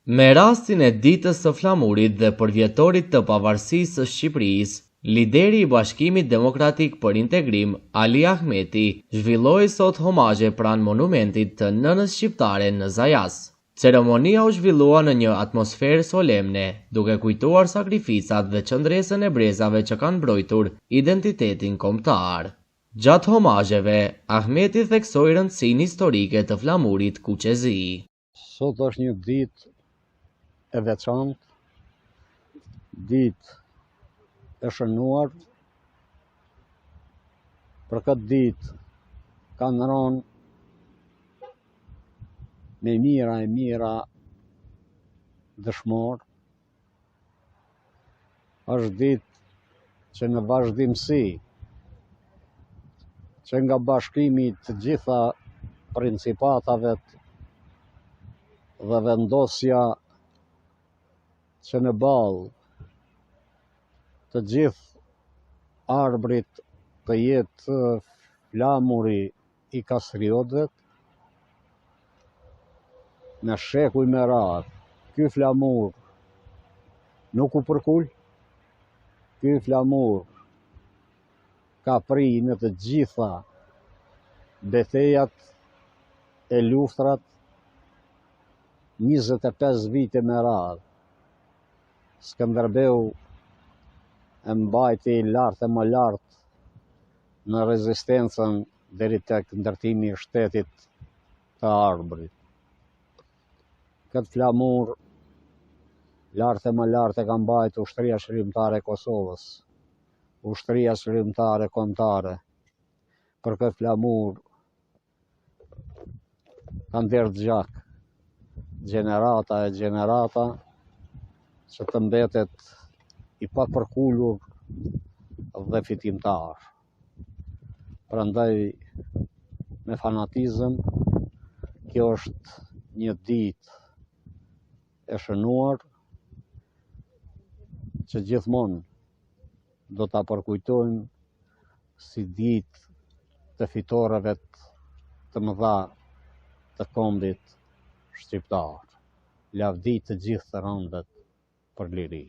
Me rastin e ditës së flamurit dhe përvjetorit të pavarësisë së Shqipërisë, lideri i Bashkimit Demokratik për Integrim, Ali Ahmeti, zhvilloi sot homazhe pranë monumentit të nënës shqiptare në Zajas. Ceremonia u zhvillua në një atmosferë solemne, duke kujtuar sakrificat dhe qëndresën e brezave që kanë mbrojtur identitetin kombëtar. Gjatë homazheve, Ahmeti theksoi rëndësinë historike të flamurit Kuqezi. Sot është një ditë e veçantë, ditë e shënuar. Për këtë ditë kanë rënë me mira dëshmorë. Është ditë që në vazhdimsi, që nga bashkimi të gjitha principatave dhe vendosja që në balë të gjithë arbrit të jetë flamuri i Kastriotëve, me shekuj me radhë, ky flamur nuk u përkull, ky flamur ka pri në të gjitha betejat e luftrat 25 vite me radhë. Skënderbeu e mbajti lartë e më lartë në rezistencën deri tek ndërtimi i shtetit të Arbërit. Këtë flamur lartë e më lartë e ka mbajtur Ushtria Shërbimtare e Kosovës, Ushtria Shërbimtare Kombëtare. Për këtë flamur kanë derdhë gjak gjenerata e gjenerata që të mbetet i papërkullur dhe fitimtar. Prandaj me fanatizëm, kjo është një ditë e shënuar që gjithmonë do ta përkujtojmë si ditë të fitoreve të mëdha të kombit shqiptar. Lavdi të gjithë të rëndët për liri.